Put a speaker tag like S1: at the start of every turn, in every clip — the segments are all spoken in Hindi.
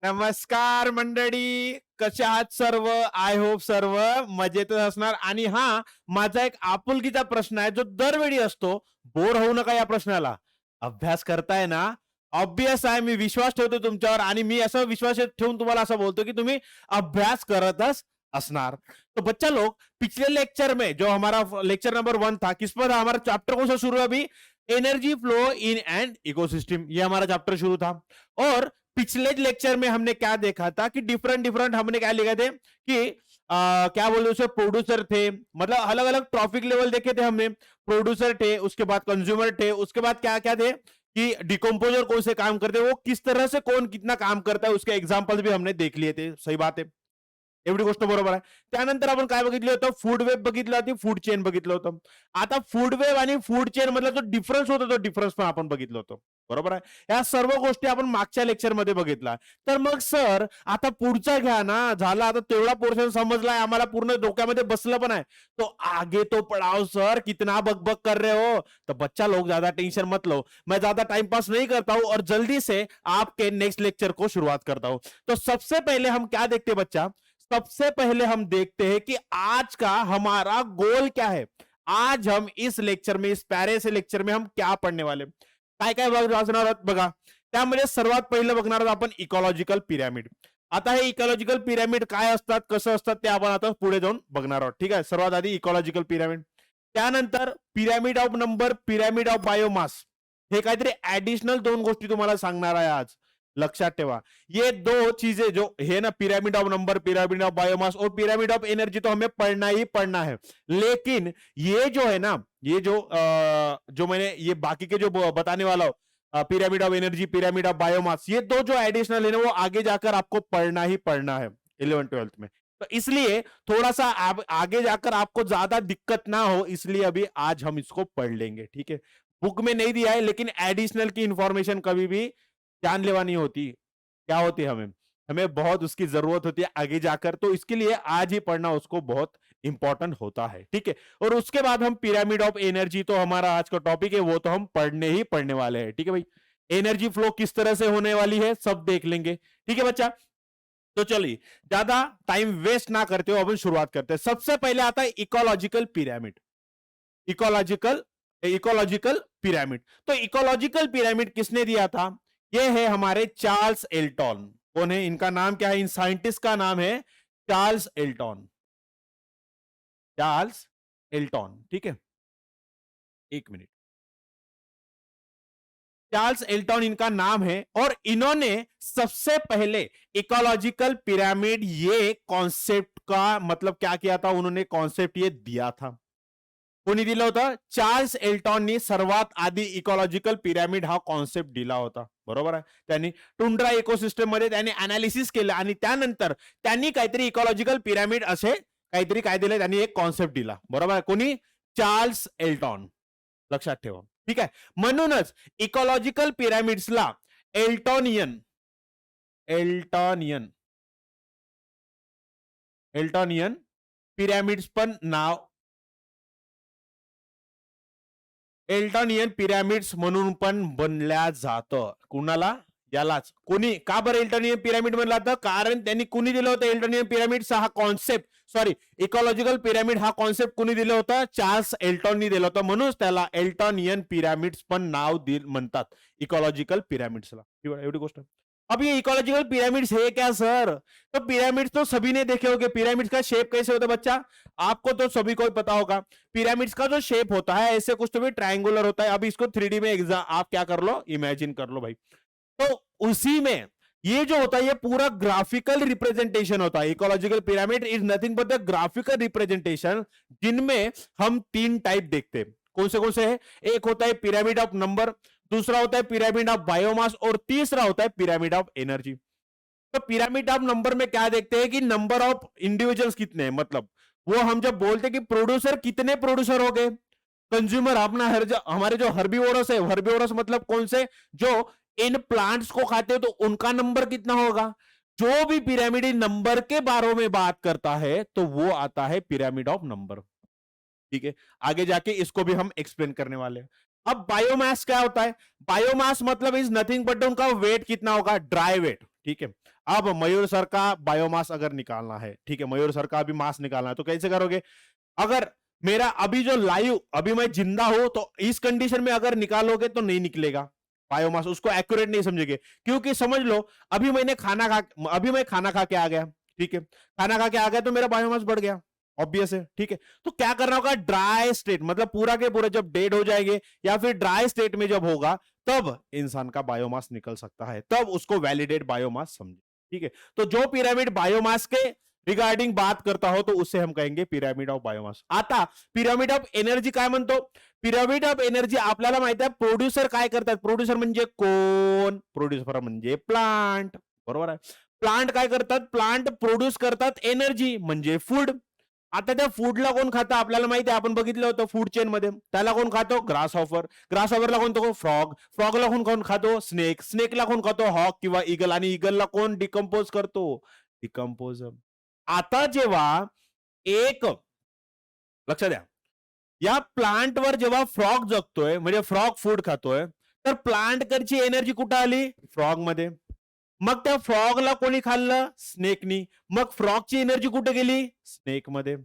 S1: नमस्कार मंडळी, कसे आहात सर्व? आय होप सर्व मजेतच असणार. आणि हा माझा एक आपुलकीचा प्रश्न आहे जो दरवेळी असतो. बोर होऊ नका या प्रश्नाला. अभ्यास करताय ना? ऑब्वियस आहे, मी विश्वास ठेवतो तुमच्यावर आणि मी असं विश्वास ठेवून तुम्हाला असं बोलतो की तुम्ही अभ्यास करतच असणार. तो बच्चा लोग, पिछले लेक्चर में जो हमारा लेक्चर नंबर 1 था, किस पर हमारा चैप्टर कौन सा शुरू है अभी? Energy flow in an ecosystem, ये हमारा चैप्टर शुरू था. और पिछले लेक्चर में हमने क्या देखा था कि डिफरेंट डिफरेंट हमने क्या लिखे थे कि क्या बोलते उसे, प्रोड्यूसर थे, मतलब अलग अलग ट्रॉफिक लेवल देखे थे हमने. प्रोड्यूसर थे, उसके बाद कंज्यूमर थे, उसके बाद क्या क्या थे कि डिकम्पोजर कौन से काम करते, वो किस तरह से कौन कितना काम करता है, उसके एग्जाम्पल भी हमने देख लिए थे. सही बात है, एवढी गोष्ट बरोबर आहे. त्यानंतर आपण काय बघितलं होतं? फूड वेब बघितलं होती, फूड चेन बघितलं होतं. आता फूड वेब आणि फूड चेन मधला जो डिफरन्स होता, तो डिफरन्स पण आपण बघितलं होतं. बरोबर आहे. या सर्व गोष्टी आपण मागच्या लेक्चर मध्ये बघितला. तर मग सर, आता पुढचा घ्या ना. झाला, आता तेवढा पोर्शन समजलाय आम्हाला, पूर्ण डोक्यामध्ये बसलं पण आहे. तो आगे तो पढ़ाओ सर, कितना बकबक कर रहे हो. तो बच्चा लोग ज्यादा टेंशन मत लो, मैं ज्यादा टाइम पास नहीं करता हूं और जल्दी से आपके नेक्स्ट लेक्चर को शुरुआत करता हूं. तो सबसे पहले हम क्या देखते बच्चा? सबसे पहले हम देखते हैं कि आज का हमारा गोल क्या है. आज हम इस लेक्चर में, इस प्यारे से लेक्चर में हम क्या पढ़ने वाले, काय काय वाचणार आहोत बघा. त्यामध्ये सर्वात पहिलं बघणार आहोत आपण इकॉलॉजिकल पिरॅमिड. आता हे इकॉलॉजिकल पिरॅमिड काय असतात, कसं असतात, ते आपण आता पुढे जाऊन बघणार आहोत. ठीक आहे. सर्वात आधी इकॉलॉजिकल पिरॅमिड, त्यानंतर pyramid of number, pyramid of biomass. हे काहीतरी ऍडिशनल दोन गोष्टी तुम्हाला सांगणार आहे आज. लक्षात ठेवा, ये दो चीजें जो है ना, pyramid of number, pyramid of biomass और पिरामिड ऑफ एनर्जी, तो हमें पढ़ना ही पढ़ना है. लेकिन ये जो है ना, ये जो मैंने ये बाकी के जो बताने वाला हूं, pyramid of energy, pyramid of biomass, ये दो जो एडिशनल है ना, वो आगे जाकर आपको पढ़ना ही पढ़ना है 11th-12th में. तो इसलिए थोड़ा सा आगे जाकर आपको ज्यादा दिक्कत ना हो, इसलिए अभी आज हम इसको पढ़ लेंगे. ठीक है. बुक में नहीं दिया है, लेकिन एडिशनल की इंफॉर्मेशन कभी भी जानलेवा नहीं होती. क्या होती है हमें, हमें बहुत उसकी जरूरत होती है आगे जाकर. तो इसके लिए आज ही पढ़ना उसको बहुत इंपॉर्टेंट होता है. ठीक है. और उसके बाद हम पिरामिड ऑफ एनर्जी, तो हमारा आज का टॉपिक है, वो तो हम पढ़ने ही पढ़ने वाले हैं. ठीक है भाई. एनर्जी फ्लो किस तरह से होने वाली है, सब देख लेंगे. ठीक है बच्चा. तो चलिए, ज्यादा टाइम वेस्ट ना करते हो, अपन शुरुआत करते हैं. सबसे पहले आता है ecological pyramid. Ecological ecological pyramid. तो इकोलॉजिकल पिरामिड किसने दिया था? ये है हमारे चार्ल्स एल्टॉन. कौन है? इनका नाम क्या है? इन साइंटिस्ट का नाम है चार्ल्स एल्टॉन. Charles Elton. ठीक है. एक मिनट. चार्ल्स एल्टॉन इनका नाम है और इन्होंने सबसे पहले इकोलॉजिकल पिरामिड, ये कॉन्सेप्ट का मतलब क्या किया था, उन्होंने कॉन्सेप्ट ये दिया था. कोणी दिलं होतं? चार्ल्स एल्टॉननी सर्वात आधी इकॉलॉजिकल पिरॅमिड हा कॉन्सेप्ट दिला होता. बरोबर आहे. त्यांनी टुंड्रा इकोसिस्टम मध्ये त्यांनी अनालिसिस केलं आणि त्यानंतर त्यांनी काहीतरी इकॉलॉजिकल पिरॅमिड असे काहीतरी काय दिलं, त्यांनी एक कॉन्सेप्ट दिला. बरोबर आहे. कोणी? Charles Elton. लक्षात ठेवा. ठीक आहे. म्हणूनच इकॉलॉजिकल पिरॅमिड्सला एल्टॉनियन एल्टॉनियन एल्टॉनियन पिरॅमिड्स पण नाव, एल्टॉनियन पिरॅमिड्स म्हणून पण बनल्या जातं. कुणाला? यालाच. कोणी? का बरं एल्टॉनियन पिरॅमिड बनला जातं? कारण त्यांनी कुणी दिलं होतं एल्टॉनियन पिरॅमिड हा कॉन्सेप्ट, सॉरी, इकॉलॉजिकल पिरॅमिड हा कॉन्सेप्ट कुणी दिलं होतं? चार्ल्स एल्टॉननी दिलं होतं. म्हणून त्याला एल्टॉनियन पिरॅमिड्स पण नाव म्हणतात इकॉलॉजिकल पिरॅमिड्सला. एवढी गोष्ट. अब ये इकोलॉजिकल पिरामिड्स है क्या सर? तो पिरामिड्स तो सभी ने देखे होंगे. पिरामिड्स का शेप कैसे होता है बच्चा? आपको तो सभी को पता होगा. पिरामिड्स का जो शेप होता है, ऐसे कुछ तो भी ट्रायंगुलर होता है. अब इसको 3D में एग्जाम आप क्या कर लो, इमेजिन कर लो भाई. तो उसी में ये जो होता है, ये पूरा ग्राफिकल रिप्रेजेंटेशन होता है. Ecological pyramid is nothing but the graphical representation, जिनमें हम 3 टाइप देखते हैं. कौन से है? एक होता है पिरामिड ऑफ नंबर, दूसरा होता है पिरामिड ऑफ बायोमास और तीसरा होता है पिरामिड ऑफ एनर्जी. तो पिरामिड ऑफ नंबर में क्या देखते हैं कि नंबर ऑफ इंडिविजुअल्स कितने हैं, मतलब वो हम जब बोलते हैं कि प्रोड्यूसर कितने प्रोड्यूसर हो गए, कंज्यूमर अपना हमारे जो हर्बीवोरस है, हर्बीवोरस मतलब कौन से? जो इन प्लांट्स को खाते हैं, तो उनका नंबर कितना होगा. जो भी पिरामिड नंबर के बारे में बात करता है, तो वो आता है पिरामिड ऑफ नंबर. ठीक है. आगे जाके इसको भी हम एक्सप्लेन करने वाले हैं. अब बायोमास क्या होता है? बायोमास मतलब इज नथिंग बट उनका वेट कितना होगा, ड्राई वेट. ठीक है। अब मयूर सर का बायोमास अगर निकालना है, ठीक है, मयूर सर का भी मास निकालना है, तो कैसे करोगे? अगर मेरा अभी जो लाइव, अभी मैं जिंदा हूं, तो इस कंडीशन में अगर निकालोगे तो नहीं निकलेगा बायोमास, उसको एक्यूरेट नहीं समझेंगे। क्योंकि समझ लो, अभी मैं खाना खा के आ गया, ठीक है, खाना खा के आ गया तो मेरा बायोमास बढ़ गया, ऑब्वियस है, ठीक है। तो क्या करना होगा? ड्राई स्टेट, मतलब पूरा के पूरा जब डेड हो जाएंगे या फिर ड्राई स्टेट में जब होगा, तब इंसान का बायोमास निकल सकता है, तब उसको वैलिडेट बायोमास समझे, ठीक है। तो जो पिरामिड बायोमास के रिगार्डिंग बात करता हो, तो उसे हम कहेंगे पिरामिड ऑफ बायोमास। आता पिरामिड ऑफ एनर्जी काय म्हणतो? पिरामिड ऑफ एनर्जी आपल्याला माहिती आहे, प्रोड्युसर काय करतात? प्रोड्युसर म्हणजे कोण? प्रोड्युसर म्हणजे प्लांट, बरोबर आहे. प्लांट काय करतात? प्लांट प्रोड्यूस करतात एनर्जी, म्हणजे फूड. आता त्या फूडला कोण खातं? आपल्याला माहिती आहे, आपण बघितलं होतं फूड चेन मध्ये. त्याला कोण खातो? Grass offer. ग्रास ऑफरला कोण तो? फ्रॉग. फ्रॉगला कोण खातो? स्नेक. स्नेकला कोण खातो? हॉक किंवा ईगल. आणि ईगलला कोण डिकम्पोज करतो? डिकम्पोजर. आता जेव्हा एक, लक्षात द्या, या प्लांटवर जेव्हा फ्रॉग जगतोय, म्हणजे फ्रॉग फूड खातोय, तर प्लांट कडची एनर्जी कुठं आली? फ्रॉग मध्ये. मग त्या फ्रॉगला कोणी खाल्लं? स्नेकनी. मग फ्रॉगची एनर्जी कुठे गेली? स्नेक मध्ये.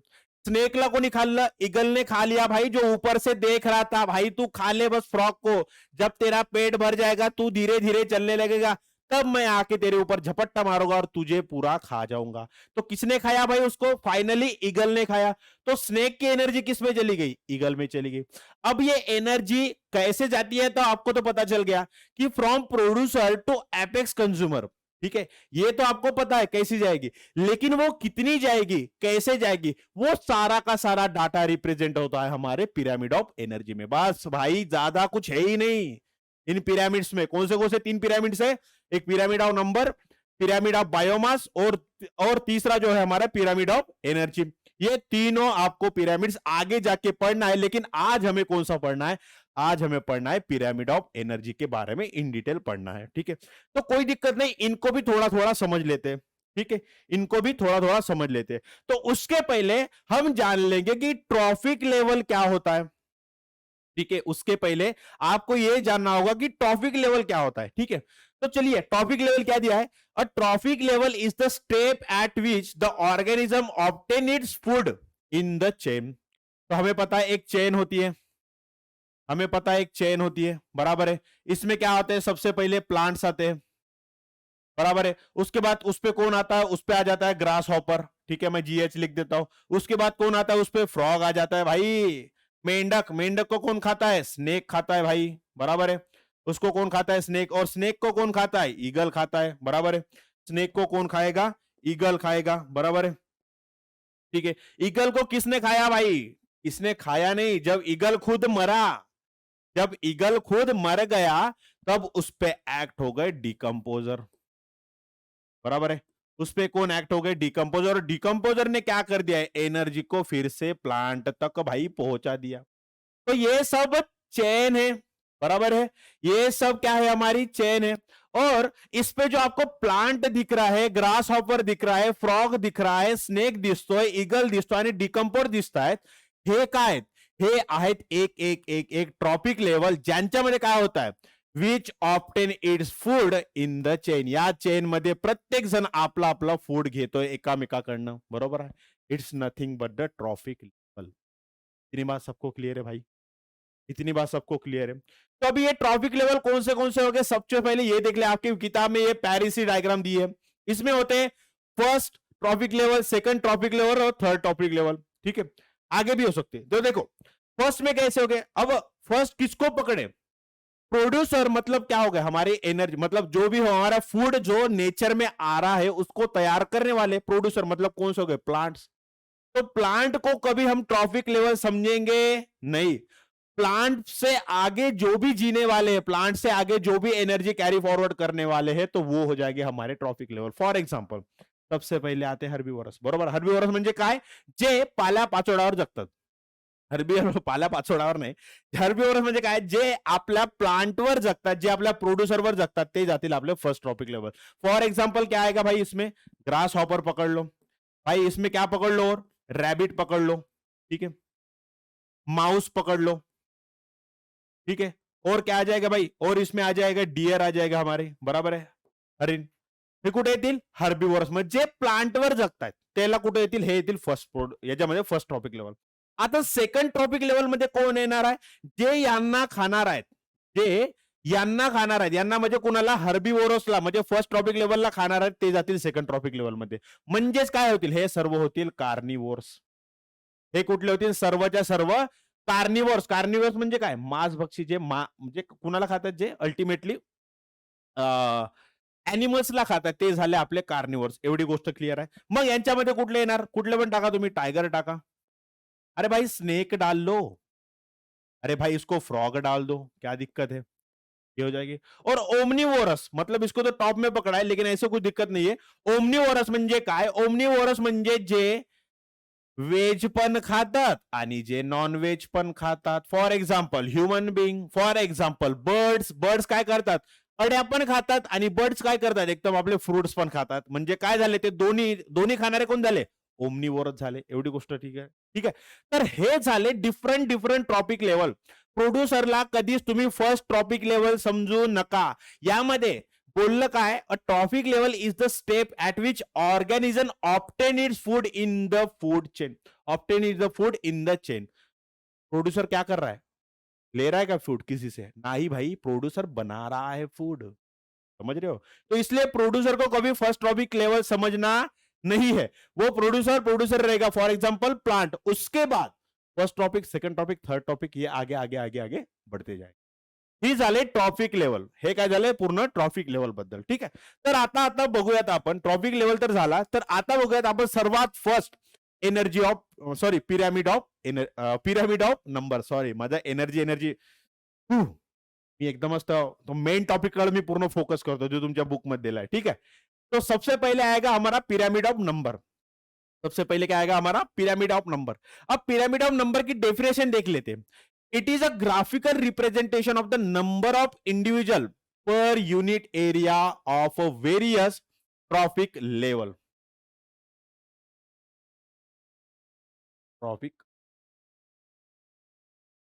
S1: स्नेकला कोणी खाल्लं? ईगलने खा लिया भाई, जो ऊपर से देख रहा था, भाई तू खा ले बस फ्रॉग को, जब तेरा पेट भर जाएगा तू धीरे धीरे चलने लगेगा, तब मैं आके तेरे ऊपर झपट्टा मारूंगा और तुझे पूरा खा जाऊंगा। तो किसने खाया भाई उसको? फाइनली ईगल ने खाया। तो स्नेक की एनर्जी किस में चली गई? ईगल में चली गई। अब ये एनर्जी कैसे जाती है? तो आपको तो पता चल गया कि from producer to apex consumer, ठीक है, ये तो आपको पता है कैसी जाएगी, लेकिन वो कितनी जाएगी, कैसे जाएगी, वो सारा का सारा डाटा रिप्रेजेंट होता है हमारे पिरामिड ऑफ एनर्जी में। बस भाई, ज्यादा कुछ है ही नहीं इन पिरामिड्स में। कौन से 3 पिरामिड्स है? एक pyramid of number, pyramid of biomass, और तीसरा जो है हमारा पिरामिड ऑफ एनर्जी। ये तीनों आपको पिरामिड्स आगे जाके पढ़ना है, लेकिन आज हमें कौन सा पढ़ना है? आज हमें पढ़ना है पिरामिड ऑफ एनर्जी के बारे में इन डिटेल पढ़ना है, ठीक है। तो कोई दिक्कत नहीं, इनको भी थोड़ा थोड़ा समझ लेते हैं, ठीक है, इनको भी थोड़ा थोड़ा समझ लेते हैं। तो उसके पहले हम जान लेंगे कि ट्रॉफिक लेवल क्या होता है, ठीक है। उसके पहले आपको यह जानना होगा कि ट्रॉफिक लेवल क्या होता है, ठीक है। तो चलिए, ट्रॉफिक लेवल क्या दिया है? A trophic level is the step at which the organism obtain its food in the chain. तो हमें पता है एक चेन होती है, हमें पता है एक चेन होती है, बराबर है। इसमें क्या होते हैं? सबसे पहले प्लांट्स आते हैं, बराबर है। उसके बाद उस पे कौन आता है? उस पे आ जाता है ग्रास हॉपर, ठीक है, मैं जीएच लिख देता हूं। उसके बाद कौन आता है? उस पे फ्रॉग आ जाता है भाई। मेंढक, मेंढक को कौन खाता है? स्नेक खाता है भाई, बराबर है। उसको कौन खाता है? स्नेक। और स्नेक को कौन खाता है? ईगल खाता है, बराबर है। स्नेक को कौन खाएगा? ईगल खाएगा, बराबर है, ठीक है। ईगल को किसने खाया भाई? इसने खाया नहीं, जब ईगल खुद मरा, जब ईगल खुद मर गया, तब उस पे एक्ट हो गए डिकम्पोजर, बराबर है। उस पे कौन एक्ट हो गए? डिकम्पोजर। और डिकम्पोजर ने क्या कर दिया है? एनर्जी को फिर से प्लांट तक भाई पहुंचा दिया। तो ये सब चेन है, बराबर है। ये सब क्या है? हमारी चेन है। और इस पे जो आपको प्लांट दिख रहा है, ग्रास हॉपर दिख रहा है, फ्रॉग दिख रहा है, स्नेक दिसतोय, ईगल दिसतोय आणि डिकम्पोजर दिसतायत, हे काय? हे आहेत एक एक एक एक ट्रॉपिक लेवल, ज्यांच्यामध्ये काय होत आहे? Which obtain its food in the chain. या चेन मध्ये प्रत्येक जण आपला आपला फूड घेतोय एकामेकाकडनं, बरोबर आहे। It's nothing but the trophic level. इतनी बात सबको क्लियर है भाई? इतनी बात सबको क्लियर है? तो अभी ये ट्रॉपिक लेवल कौन से हो गए? सबसे पहले ये देख ले, आपकी किताब में ये पैरिसी डायग्राम दी है, इसमें होते हैं first trophic level, second trophic level और थर्ड ट्रॉपिक लेवल, ठीक है। आगे भी हो सकते हैं। तो देखो फर्स्ट में कैसे हो गए? अब फर्स्ट किसको पकड़े? प्रोड्यूसर, मतलब क्या हो गया? हमारी एनर्जी, मतलब जो भी हो हमारा फूड जो नेचर में आ रहा है उसको तैयार करने वाले प्रोड्यूसर, मतलब कौन से हो गए? प्लांट्स। तो प्लांट को कभी हम ट्रॉपिक लेवल समझेंगे नहीं। प्लांट से आगे जो भी जीने वाले हैं, प्लांट से आगे जो भी एनर्जी कैरी फॉरवर्ड करने वाले हैं, तो वो हो जाएंगे हमारे ट्रॉपिक लेवल। फॉर एग्जांपल, सबसे पहिले आते हर्बीवोरस, बरोबर। हर्बीवोरस म्हणजे काय? जे पाल्या पाचोळ्यावर जगतात। हर्बीवोरस पाल्या पाचोळ्यावर नाही, हर्बीवोरस म्हणजे काय? जे आपल्या प्लांटवर जगतात, जे आपल्या प्रोड्यूसरवर जगतात, ते जातील आपले first trophic level. For example क्या आएगा भाई? इसमें ग्रास हॉपर पकड़ लो भाई, इसमें क्या पकड़ लो? और रैबिट पकड़ लो, ठीक है, माउस पकड़ लो, ठीक है। और क्या आ जाएगा भाई? और इसमें आ जाएगा डियर, आ जाएगा हमारे, बराबर है, हरिन। हे कुठे येतील? हर्बिवोरस, म्हणजे जे प्लांटवर जगतायत त्याला कुठे येतील? हे येतील फर्स्ट याच्यामध्ये फर्स्ट ट्रॉपिक लेवल. आता सेकंड ट्रॉपिक लेवल मध्ये कोण येणार आहे? जे यांना खाणार आहेत, जे यांना खाणार आहेत, यांना म्हणजे कुणाला? हर्बिवोरसला, म्हणजे फर्स्ट ट्रॉपिक लेवलला खाणार आहेत ते जातील सेकंड ट्रॉपिक लेवल मध्ये. म्हणजेच काय होतील? हे सर्व होतील कार्निवोर्स. हे कुठले होतील? सर्वच्या सर्व कार्निवोर्स. कार्निवोर्स म्हणजे काय? मांसभक्षी, जे म्हणजे कुणाला खातात? जे अल्टिमेटली अॅनिमल्सला खातात ते झाले आपले कार्निवोर्स. एवढी गोष्ट क्लिअर आहे. मग यांच्यामध्ये कुठले येणार? कुठले पण टाका तुम्ही. टायगर टाका, अरे भाई स्नेक डाल लो, अरे भाई इसको फ्रॉग डाल दो, क्या दिक्कत है? ये हो जाएगी. और ओमनीवोरस, मतलब इसको तो टॉप में पकड़ा है लेकिन ऐसे कोई दिक्कत नहीं है. ओमनीवोरस म्हणजे काय? ओमनीवोरस म्हणजे जे व्हेज पण खातात आणि जे नॉन व्हेज पण खातात. For example human being, for example birds. Birds काय करतात? अड्या पण खातात आणि बर्ड्स काय करतात? एकदम आपले फ्रुट्स पण खातात. म्हणजे काय झाले? ते दोन्ही खाणारे कोण झाले? ओमनीवोरस झाले. एवढी गोष्ट ठीक आहे. ठीक आहे. तर हे झाले डिफरंट डिफरंट ट्रॉपिक लेवल. प्रोड्युसरला कधीच तुम्ही फर्स्ट ट्रॉपिक लेवल समजू नका. यामध्ये बोललं काय? A trophic level is the step at which organism obtain its food in the food chain. Obtain is the food in the chain. Producer क्या कर रहा है? ले रहा है क्या फूड किसी से? नहीं भाई, प्रोड्यूसर बना रहा है फूड. समझ रहे हो? तो इसलिए प्रोड्यूसर को कभी फर्स्ट ट्रॉपिक लेवल समझना नहीं है. वो प्रोड्यूसर प्रोड्यूसर रहेगा. फॉर एग्जाम्पल प्लांट, उसके बाद first topic, second topic, third topic, ये आगे आगे आगे आगे बढ़ते जाए. ही झाले ट्रॉपिक लेवल. हे काय झालंय? पूर्ण ट्रॉपिक लेवल बद्दल. ठीक आहे. तर आता बघूयात आपण. ट्रॉपिक लेवल तर झाला, तर आता बघूयात आपण सर्वात first energy of, sorry, pyramid of number. Sorry, माझा एनर्जी मी एकदमच तो मेन टॉपिक मी पूर्ण फोकस करतो जो तुमच्या बुक मध्ये दिला है. ठीक है. तो सबसे पहले आएगा हमारा पिरामिड ऑफ नंबर. सबसे पहले क्या आएगा? हमारा पिरामिड ऑफ नंबर. अब पिरामिड ऑफ नंबर की डेफिनेशन देख लेते हैं. It is a graphical representation of the number of individual per unit area of various trophic level. Trophic,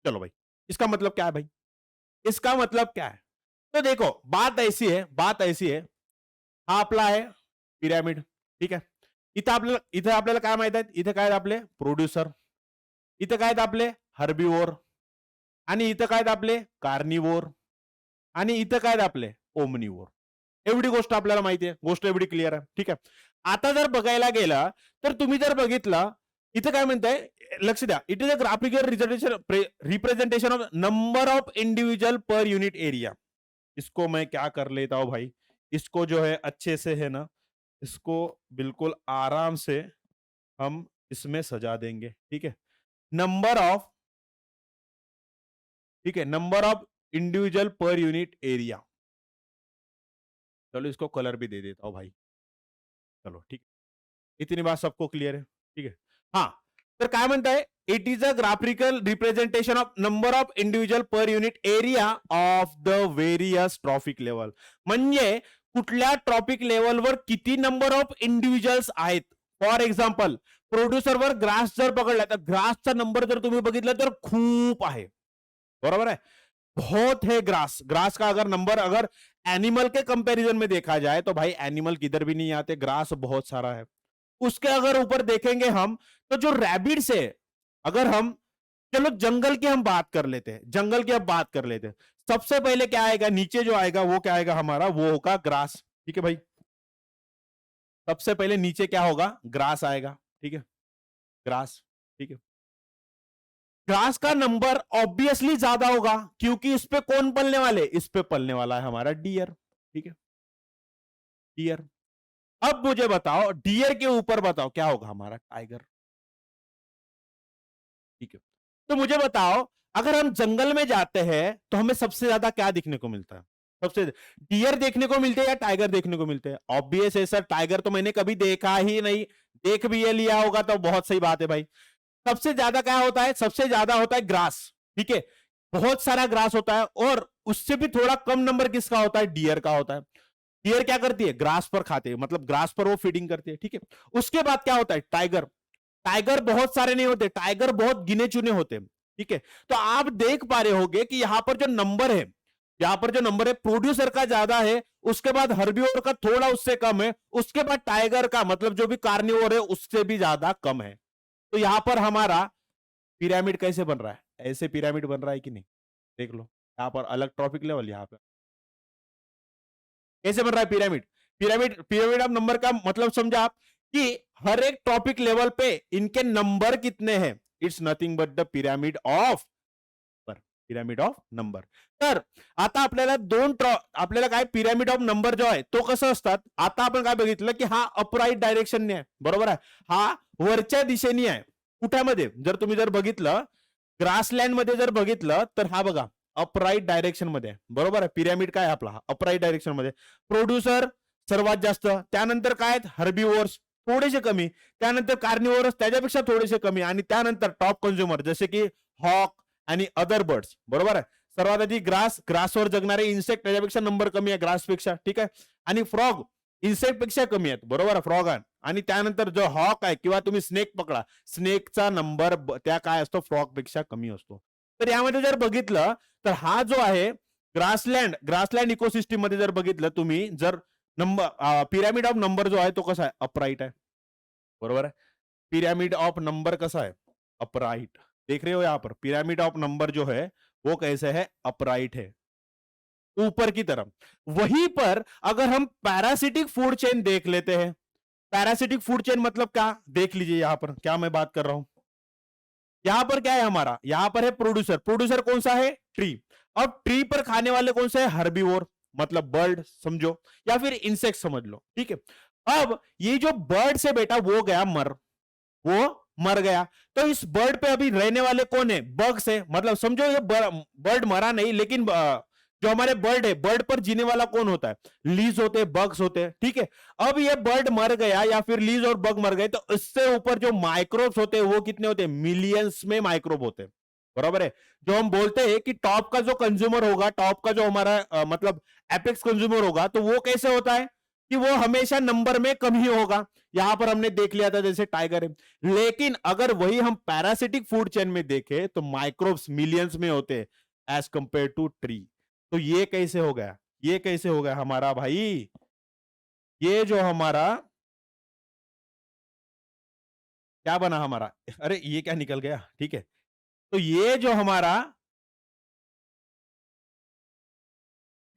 S1: चलो भाई, इसका मतलब क्या है भाई? इसका मतलब क्या है? तो देखो, बात ऐसी है, हा आपला आहे पिरॅमिड. ठीक आहे. इथं आपल्याला काय माहित आहेत? इथे काय आहेत आपले? प्रोड्युसर. इथं काय आहेत आपले? हर्बिवोर. आणि इथं काय आहेत आपले? कार्निवोर. आणि इथं काय आहेत आपले? ओमनिवोर. एवढी गोष्ट आपल्याला माहिती आहे. गोष्ट एवढी क्लिअर आहे. ठीक आहे. आता जर बघायला गेला तर तुम्ही जर बघितलं, इथं काय म्हणताय? लक्ष द्या. It is a graphical representation of number of individual per unit area. इसको मैं क्या कर लेता हूं भाई, इसको जो है अच्छे से है ना, इसको बिल्कुल आराम से हम इसमें सजा देंगे. ठीक है. नंबर ऑफ, ठीक है, number of individual per unit area. चलो इसको कलर भी दे देता हूं भाई. चलो ठीक है. इतनी बात सबको क्लियर है. ठीक है. हाँ, तर काय म्हणताय? It is a graphical representation of number of individual per unit area of the various trophic level. म्हणजे कुठल्या ट्रॉपिक लेवलवर किती नंबर ऑफ इंडिव्हिज्युअल्स आहेत. फॉर एक्झाम्पल प्रोड्युसरवर ग्रास जर पकडला तर ग्रासचा नंबर जर तुम्ही बघितलं तर खूप आहे. बरोबर है? बहुत है ग्रास. ग्रास का अगर नंबर अगर एनिमल के कंपैरिजन में देखा जाए तो भाई एनिमल किधर भी नहीं आते, ग्रास बहुत सारा है. उसके अगर ऊपर देखेंगे हम तो जो रैबिट्स है, अगर हम, चलो जंगल की हम बात कर लेते हैं, जंगल की अब बात कर लेते हैं. सबसे पहले क्या आएगा? नीचे जो आएगा वो क्या आएगा हमारा? वो होगा ग्रास. ठीक है भाई. सबसे पहले नीचे क्या होगा? ग्रास आएगा. ठीक है. ग्रास. ठीक है. ग्रास का नंबर ऑब्वियसली ज्यादा होगा क्योंकि इस पे कौन पलने वाले? इस पे पलने वाला है हमारा डियर. ठीक है. डियर. अब मुझे बताओ, डियर के ऊपर बताओ क्या होगा हमारा? टाइगर. ठीक है. तो मुझे बताओ, अगर हम जंगल में जाते हैं तो हमें सबसे ज्यादा क्या देखने को मिलता है? सबसे डियर देखने को मिलते हैं या टाइगर देखने को मिलते हैं? ऑब्वियस है सर, टाइगर तो मैंने कभी देखा ही नहीं. देख भी ये लिया होगा तो बहुत सही बात है भाई. सबसे ज्यादा क्या होता है? सबसे ज्यादा होता है ग्रास. ठीक है. बहुत सारा ग्रास होता है और उससे भी थोड़ा कम नंबर किसका होता है? डियर का होता है. डियर क्या करती है? ग्रास पर खाते हैं, मतलब ग्रास पर वो फीडिंग करती है. ठीक है. उसके बाद क्या होता है? टाइगर. टाइगर बहुत सारे नहीं होते, टाइगर बहुत गिने चुने होते हैं. ठीक है. तो आप देख पा रहे होंगे कि यहां पर जो नंबर है यहाँ पर जो नंबर है प्रोड्यूसर का ज्यादा है, उसके बाद हर्बीवोर का थोड़ा उससे कम है, उसके बाद टाइगर का मतलब जो भी कार्निवोर है उससे भी ज्यादा कम है। तो यहां पर हमारा पिरामिड कैसे बन रहा है, ऐसे पिरामिड बन रहा है कि नहीं, देख लो यहाँ पर अलग ट्रॉपिक लेवल, यहाँ पर कैसे बन रहा है pyramid. Pyramid pyramid of number का मतलब समझा आप कि हर एक टॉपिक लेवल पे इनके नंबर कितने हैं, it's nothing but the pyramid of pyramid of number. तर आता आपल्याला आपल्याला काय पिरामिड ऑफ नंबर जो आहे तो कसं असतात, आता आपण काय बघितलं की हा अपराईट डायरेक्शनने आहे, बरोबर आहे, हा वरच्या दिशेने आहे, कुठ्यामध्ये जर तुम्ही जर बघितलं ग्रासलँड मध्ये जर बघितलं तर हा बघा अपराईट डायरेक्शन मध्ये आहे, बरोबर आहे, पिरामिड काय आपला हा अपराईट डायरेक्शन मध्ये, प्रोड्युसर सर्वात जास्त, त्यानंतर काय आहेत हर्बीवोर्स थोडेसे कमी, त्यानंतर कार्निवोरस त्याच्यापेक्षा थोडेसे कमी, आणि त्यानंतर टॉप कंझ्युमर जसे की हॉक आणि अदर बर्ड्स, बरोबर आहे, सर्वात आधी ग्रासवर जगणारे इन्सेक्ट त्याच्यापेक्षा नंबर कमी आहे ग्रासपेक्षा, ठीक आहे, आणि फ्रॉग इन्सेक्ट पेक्षा कमी आहेत, बरोबर आहे, फ्रॉग आहे, आणि त्यानंतर जो हॉक आहे किंवा तुम्ही स्नेक पकडा, स्नेकचा नंबर त्या काय असतो फ्रॉग पेक्षा कमी असतो। तर यामध्ये जर बघितलं तर हा जो आहे ग्रासलँड इकोसिस्टीम मध्ये जर बघितलं तुम्ही, जर नंबर पिरामिड ऑफ नंबर जो आहे तो कसा आहे अपराइट आहे, बरोबर है, पिरामिड ऑफ नंबर कैसा है अपराइट, देख रहे हो यहां पर पिरामिड ऑफ नंबर जो है वो कैसे है अपराइट है ऊपर की तरफ। वहीं पर अगर हम पैरासिटिक फूड चेन देख लेते हैं, पैरासिटिक फूड चेन मतलब क्या, देख लीजिए यहां पर क्या मैं बात कर रहा हूं, यहां पर क्या है हमारा, यहां पर है प्रोड्यूसर, प्रोड्यूसर कौन सा है ट्री, अब ट्री पर खाने वाले कौन से है हर्बीवोर मतलब बर्ड समझो या फिर इंसेक्ट समझ लो, ठीक है। अब ये जो बर्ड से बेटा वो गया वो मर गया, तो इस बर्ड पे अभी रहने वाले कौन है बग्स है, मतलब समझो ये बर्ड मरा नहीं, लेकिन जो हमारे बर्ड है बर्ड पर जीने वाला कौन होता है, लीज होते हैं बग्स होते हैं, ठीक है। अब ये बर्ड मर गया या फिर लीज और बग मर गए, तो इससे ऊपर जो माइक्रोब्स होते हैं वो कितने होते हैं, मिलियंस में माइक्रोब होते हैं, बराबर है। जो हम बोलते हैं कि टॉप का जो कंज्यूमर होगा, टॉप का जो हमारा मतलब एपेक्स कंज्यूमर होगा, तो वो कैसे होता है कि वो हमेशा नंबर में कम ही होगा, यहां पर हमने देख लिया था जैसे टाइगर है। लेकिन अगर वही हम पैरासिटिक फूड चेन में देखें तो माइक्रोब्स मिलियंस में होते हैं एज कंपेयर टू ट्री। तो ये कैसे हो गया, ये कैसे हो गया हमारा भाई, ये जो हमारा क्या बना हमारा, अरे ये क्या निकल गया, ठीक है, तो ये जो हमारा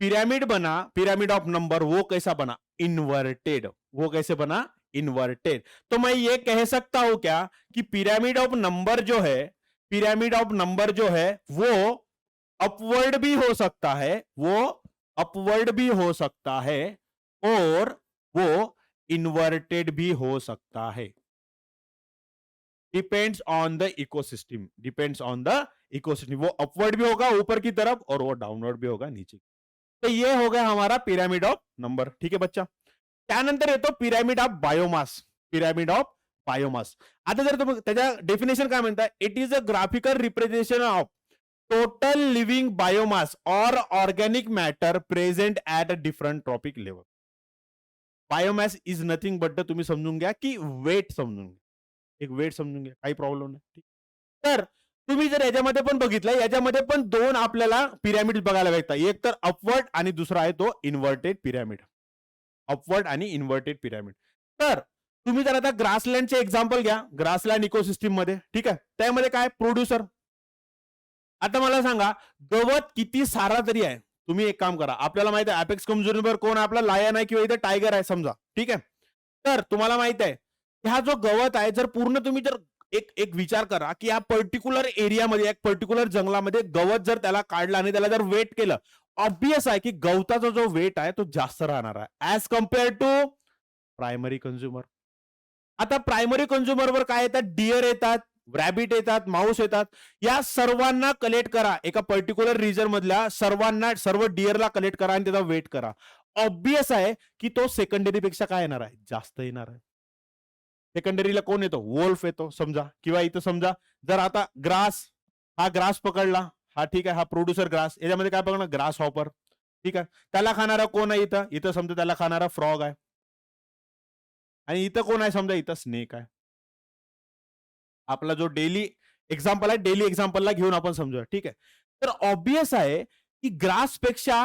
S1: पिरामिड बना, पिरामिड ऑफ नंबर, वो कैसा बना इन्वर्टेड, वो कैसे बना इन्वर्टेड। तो मैं ये कह सकता हूं क्या कि पिरामिड ऑफ नंबर जो है, पिरामिड ऑफ नंबर जो है वो अपवर्ड भी हो सकता है, वो अपवर्ड भी हो सकता है और वो इन्वर्टेड भी हो सकता है, depends on the ecosystem, depends on the ecosystem, वो अपवर्ड भी होगा ऊपर की तरफ और वो डाउनवर्ड भी होगा नीचे। तो ये हो गया हमारा पिरामिड ऑफ नंबर, ठीक है बच्चा। त्यानंतर येतो pyramid of biomass, pyramid of biomass. आता जर तुम्ही त्याच्या डेफिनेशन काय म्हणता, it is a graphical representation of total living biomass और organic matter present at a different trophic level. Biomass is nothing but तुम्ही समजून घ्या की वेट समजून घ्या, एक वेट समजून घ्या, काही प्रॉब्लेम नाही। तर तुम्ही जर याच्यामध्ये पण बघितलं, याच्यामध्ये पण दोन आपल्याला पिरामिड बघायला भेटतात, एक तर अपवर्ड आणि दुसरा आहे तो इन्व्हर्टेड पिरामिड, अपवर्ड आणि इन्व्हर्टेड पिरामिड। तर तुम्ही जर आता ग्रासलँडचे एक्झाम्पल घ्या, ग्रासलँड इकोसिस्टीम मध्ये, ठीक आहे, त्यामध्ये काय प्रोड्युसर, आता मला सांगा गवत किती सारा तरी आहे, तुम्ही एक काम करा, आपल्याला माहित आहे अपेक्स कंझ्युमर कोण आहे आपला, लायन आहे किंवा इथे टायगर आहे समजा, ठीक आहे, तर तुम्हाला माहित आहे हा जो गवत आहे, जर पूर्ण तुम्ही जर एक विचार करा की या पर्टिक्युलर एरियामध्ये, एक पर्टिक्युलर जंगलामध्ये गवत जर त्याला काढलं आणि त्याला जर वेट केलं, ऑब्वियस आहे की गवताचा जो वेट आहे तो जास्त राहणार आहे as compare to primary consumer. आता प्रायमरी कंझ्युमरवर काय येतात, डिअर येतात, रॅबिट येतात, माऊस येतात, या सर्वांना कलेक्ट करा, एका पर्टिक्युलर रिजन मधल्या सर्वांना, सर्व डिअरला कलेक्ट करा आणि त्याचा वेट करा, ऑब्वियस आहे की तो सेकंडरी पेक्षा काय येणार आहे, जास्त येणार आहे। सेकंडरीला कोण येतो, वोल्फ येतो समजा, किंवा इथं समजा जर आता हा ग्रास पकडला, हा ठीक आहे, हा प्रोड्युसर ग्रास, याच्यामध्ये काय पकडणार ग्रास हॉपर, ठीक आहे, त्याला खाणारा कोण आहे, इथं इथं समजा त्याला खाणारा फ्रॉग आहे, आणि इथं कोण आहे समजा इथं स्नेक आहे। आपला जो डेली एक्झाम्पल आहे, डेली एक्झाम्पलला घेऊन आपण समजूया, ठीक आहे। तर ऑब्वियस आहे की ग्रास पेक्षा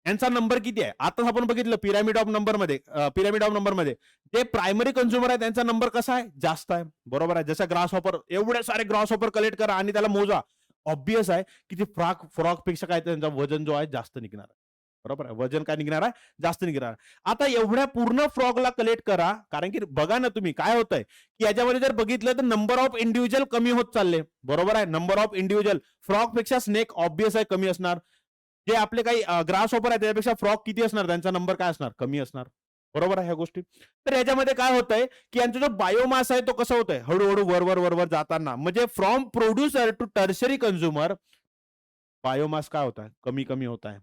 S1: यांचा नंबर किती आहे. आताच आपण बघितलं पिरामिड ऑफ नंबर मध्ये जे प्रायमरी कंझ्युमर आहे त्यांचा नंबर कसा आहे, जास्त आहे. बरोबर आहे. जसं ग्रास हॉपर, एवढे सारे ग्रास हॉपर कलेक्ट करा आणि त्याला मोजा. ऑब्वियस आहे की ते फ्रॉग पेक्षा काय त्यांचा वजन जो आहे जास्त निघणार आहे. बरोबर आहे. वजन काय निघणार आहे, जास्त निघणार आहे. आता एवढ्या पूर्ण फ्रॉगला कलेक्ट करा, कारण की बघा ना तुम्ही काय होतंय की याच्यामध्ये जर बघितलं तर नंबर ऑफ इंडिव्हिज्युअल कमी होत चालले. बरोबर आहे. नंबर ऑफ इंडिव्हिज्युअल फ्रॉग पेक्षा स्नेक ऑब्वियस आहे कमी असणार. जे आपले काही ग्रास हॉपर आहे त्याच्यापेक्षा फ्रॉग किती असणार, त्यांचा नंबर काय असणार, कमी असणार. बरोबर आहे ह्या गोष्टी. तर याच्यामध्ये काय होतंय की यांचा जो बायोमास आहे तो कसं होतंय, हळूहळू वर जाताना, म्हणजे from producer to tertiary consumer biomass काय होत आहे, कमी कमी होत आहे.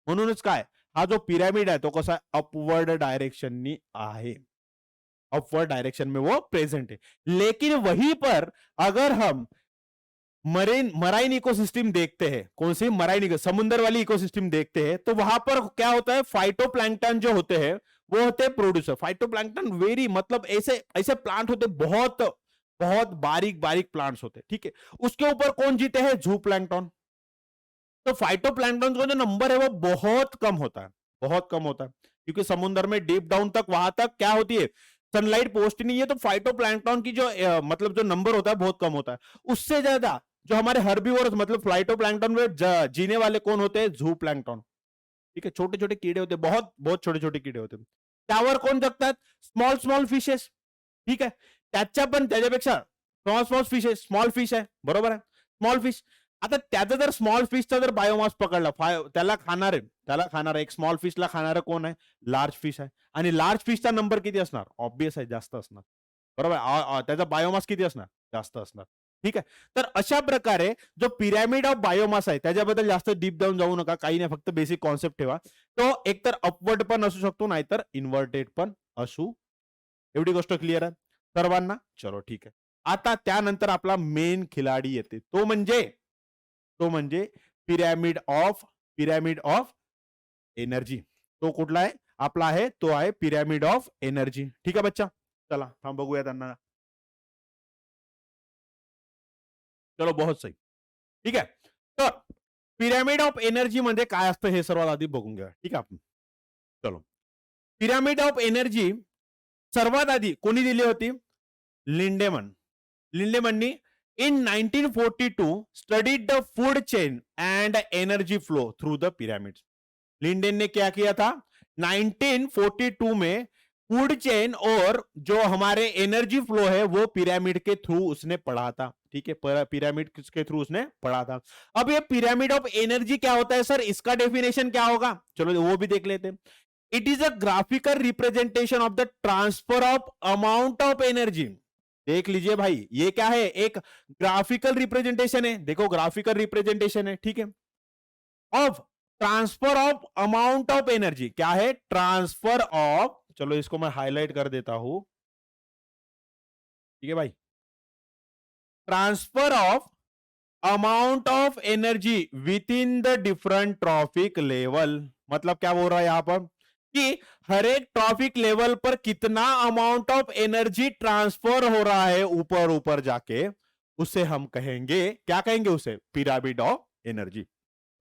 S1: म्हणूनच काय, हा जो पिरामिड है तो कसा अपवर्ड डायरेक्शन आहे. अपवर्ड डायरेक्शन में वो प्रेजेंट है. लेकिन वहीं पर अगर हम मराइन इकोसिस्टम देखते हैं, कौन सी मराइन समुद्र वाली इकोसिस्टम देखते हैं, तो वहां पर क्या होता है, फाइटोप्लैंक्टन जो होते हैं वो होते हैं प्रोड्यूसर. फाइटोप्लैंक्टन वेरी मतलब ऐसे ऐसे प्लांट होते, बहुत बहुत बारीक बारीक प्लांट्स होते. ठीक है. उसके ऊपर कौन जीते हैं, जू प्लैंक्टन. तो फाइटोप्लैंक्टन का जो नंबर है वो बहुत कम होता है, बहुत कम होता है, क्योंकि समुद्र में डीप डाउन तक वहां तक क्या होती है, सनलाइट पहुंचती नहीं है. तो फाइटोप्लैंक्टन की जो मतलब जो नंबर होता है बहुत कम होता है. उससे ज्यादा जो हमारे हर्बीवोरस मतलब फाइटोप्लैंक्टन में जीने वाले कौन होते हैं, जू प्लैंक्टन. ठीक है. छोटे छोटे कीड़े होते, बहुत बहुत छोटे छोटे कीड़े होते. त्यावर कोण जगतात, स्मॉल स्मॉल फिशेस. ठीक आहे. त्याच्यापेक्षा स्मॉल फिश आहे. बरोबर आहे. Small fish. आता त्याचा जर स्मॉल फिशचा जर बायोमास पकडला, त्याला खाणार एक स्मॉल फिशला खाणारं कोण आहे, लार्ज फिश आहे. आणि लार्ज फिशचा नंबर किती असणार, ऑब्वियस आहे जास्त असणार. बरोबर आहे. त्याचा बायोमास किती असणार, जास्त असणार. ठीक आहे. तर अशा प्रकारे जो पिरॅमिड ऑफ बायोमास आहे त्याच्याबद्दल जास्त डीप डाऊन जाऊ नका, काही नाही, फक्त बेसिक कॉन्सेप्ट ठेवा. तो एकतर अपवर्ड पण असू शकतो, नाहीतर इन्व्हर्टेड पण असू. एवढी गोष्ट क्लिअर आहे सर्वांना. चलो ठीक आहे. आता त्यानंतर आपला मेन खिलाडी येते, तो म्हणजे पिरॅमिड ऑफ एनर्जी. तो कुठला आहे आपला, आहे तो आहे पिरॅमिड ऑफ एनर्जी. ठीक आहे बच्चा. चला थांब बघूया त्यांना. चलो बहुत सही. ठीक आहे. तर पिरॅमिड ऑफ एनर्जी मध्ये काय असतं हे सर्वात आधी बघून घ्या. ठीक आहे आपण. चलो. पिरॅमिड ऑफ एनर्जी सर्वात आधी कोणी दिली होती, लिंडेमननी in 1942 studied the food chain and energy flow through the pyramids. Lindane ने क्या किया था, 1942 में फूड चेन और जो हमारे एनर्जी फ्लो है वो पिरामिड के थ्रू उसने पढ़ा था. ठीक है. पिरामिड के थ्रू उसने पढ़ा था. अब ये पिरामिड ऑफ एनर्जी क्या होता है सर, इसका डेफिनेशन क्या होगा, चलो वो भी देख लेते हैं. It is a graphical representation of the transfer of amount of energy. देख लीजिए भाई, ये क्या है, एक ग्राफिकल रिप्रेजेंटेशन है. देखो ग्राफिकल रिप्रेजेंटेशन है. ठीक है. Of transfer of amount of energy. क्या है, ट्रांसफर ऑफ, चलो इसको मैं हाईलाइट कर देता हूं. ठीक है भाई. Transfer of amount of energy with in the different trophic level. मतलब क्या बोल रहा है यहां पर कि हर एक ट्रॉफिक लेवल पर कितना अमाउंट ऑफ एनर्जी ट्रांसफर हो रहा है ऊपर ऊपर जाके, उसे हम कहेंगे, क्या कहेंगे उसे, पिरामिड ऑफ एनर्जी.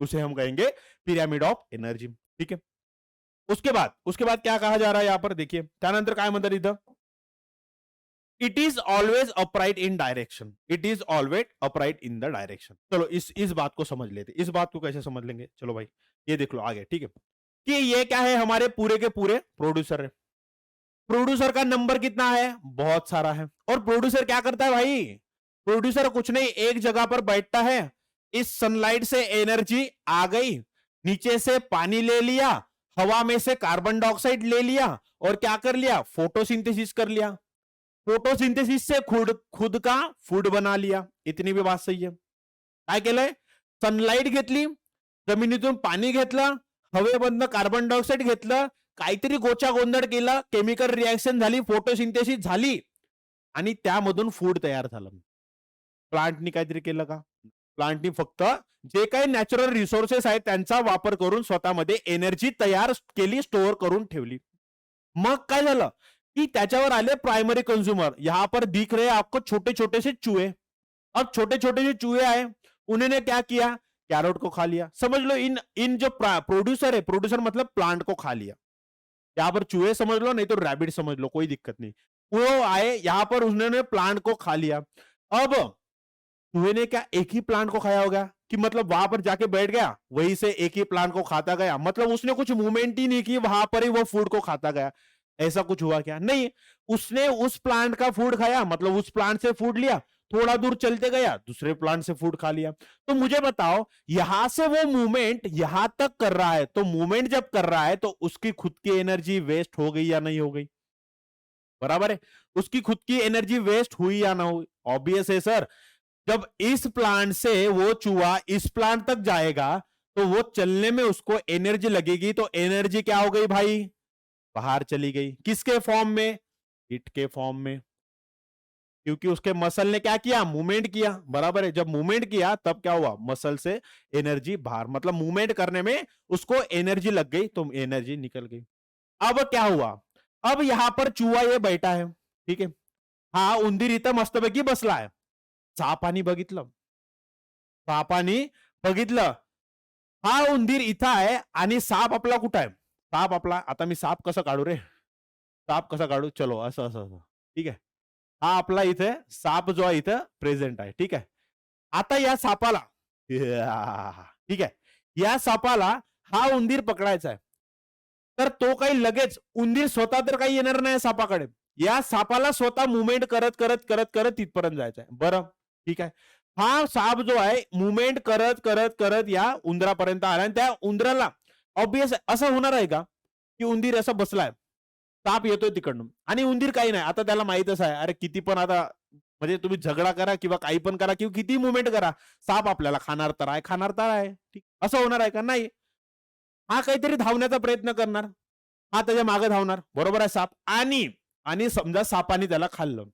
S1: उसे हम कहेंगे पिरामिड ऑफ एनर्जी. ठीक है. उसके बाद क्या कहा जा रहा है यहां पर, देखिए त्यानंतर काय म्हणतात इथं, it is always upright in direction. It is always upright in the direction. चलो इस बात को समझ लेते. इस बात को कैसे समझ लेंगे, चलो भाई ये देख लो आगे. ठीक है. कि ये क्या है, हमारे पूरे के पूरे प्रोड्यूसर है. प्रोड्यूसर का नंबर कितना है, बहुत सारा है. और प्रोड्यूसर क्या करता है भाई, प्रोड्यूसर कुछ नहीं, एक जगह पर बैठता है, इस सनलाइट से एनर्जी आ गई, नीचे से पानी ले लिया, हवा में से कार्बन डाइऑक्साइड ले लिया और क्या कर लिया, फोटोसिंथेसिस कर लिया. फोटोसिंथेसिस से खुद का फूड बना लिया. इतनी भी बात सही है. काय केलंय, सनलाइट घेतली, जमिनीतून पाणी घेतलं, हवेमधनं कार्बन डायऑक्साइड घेतलं, काहीतरी गोचा गोंधळ केला, केमिकल रिएक्शन झाली, फोटोसिंथेसिस झाली आणि त्यामधून फूड तयार झालं. प्लांटनी काहीतरी केलं का, प्लांटनी फक्त जे काही नॅचरल रिसोर्सेस आहेत त्यांचा वापर करून स्वतःमध्ये एनर्जी तयार केली, स्टोअर करून ठेवली. मग काय झालं कि त्याच्यावर आले प्राइमरी कंज्यूमर. यहां पर दिख रहे आपको छोटे छोटे से चूहे. अब छोटे छोटे जो चूहे आए, उन्होंने क्या किया कैरोट को खा लिया, समझ लो इन इन जो प्रोड्यूसर है, प्रोड्यूसर मतलब प्लांट को खा लिया। यहाँ पर चूहे समझ लो, नहीं तो रैबिट समझ लो, कोई दिक्कत नहीं। वो आए यहाँ पर, उन्होंने प्लांट को खा लिया। अब चूहे ने क्या एक ही प्लांट को खाया होगा कि मतलब वहां पर जाके बैठ गया, वहीं से एक ही प्लांट को खाता गया, मतलब उसने कुछ मूवमेंट ही नहीं की, वहां पर ही वो फूड को खाता गया। ऐसा कुछ हुआ क्या? नहीं, उसने उस प्लांट का फूड खाया, मतलब उस प्लांट से फूड लिया, थोड़ा दूर चलते गया, दूसरे प्लांट से फूड खा लिया। तो मुझे बताओ, यहां से वो मूवमेंट यहां तक कर रहा है, तो मूवमेंट जब कर रहा है तो उसकी खुद की एनर्जी वेस्ट हो गई या नहीं हो गई? बराबर है, उसकी खुद की एनर्जी वेस्ट हुई या ना हुई? ऑब्वियस है सर। जब इस प्लांट से वो चूहा इस प्लांट तक जाएगा, तो वो चलने में उसको एनर्जी लगेगी, तो एनर्जी क्या हो गई भाई? बाहर चली गई। किसके फॉर्म में? हिट के फॉर्म में, क्योंकि उसके मसल ने क्या किया? मूवमेंट किया। बराबर है, जब मूवमेंट किया तब क्या हुआ? मसल से एनर्जी बाहर, मतलब मूवमेंट करने में उसको एनर्जी लग गई, तो एनर्जी निकल गई। अब क्या हुआ? अब यहां पर चूहा ये बैठा है, ठीक है, हा उंदीर इथं मस्तपैकी बसला आहे, सापानी बघितलं, सापानी बघितलं, हा उंदीर इथं आहे आणि साप आपला कुठं आहे? साप आपला, आता मी साप कसं काढू रे? साप कसा काढू? चलो असं असं असं, ठीक आहे, हा आपला इथे साप जो आहे इथं प्रेझेंट आहे, ठीक आहे. आता या सापाला, ठीक आहे, या सापाला हा उंदीर पकडायचा आहे, तर तो काही लगेच उंदीर स्वतः तर काही येणार नाही सापाकडे. या सापाला स्वतः मुवमेंट करत करत करत करत तिथपर्यंत जायचं आहे. बरं, ठीक आहे. हा साप जो आहे मुवमेंट करत करत करत या उंदरापर्यंत आला, आणि त्या उंदराला ऑब्वियस असं होणार आहे का की उंदीर असा बसलाय, साप येतोय तिकडनं आणि उंदीर काही नाही, आता त्याला माहितच आहे, अरे किती पण आता म्हणजे तुम्ही झगडा करा किंवा काही पण करा किंवा किती मुवमेंट करा, साप आपल्याला खाणार तर आहे, खाणार तर आहे. ठीक, असं होणार आहे का? नाही. हा काहीतरी धावण्याचा प्रयत्न करणार, हा त्याच्या मागे धावणार, बरोबर आहे साप, आणि आणि समजा सापाने त्याला खाल्लं,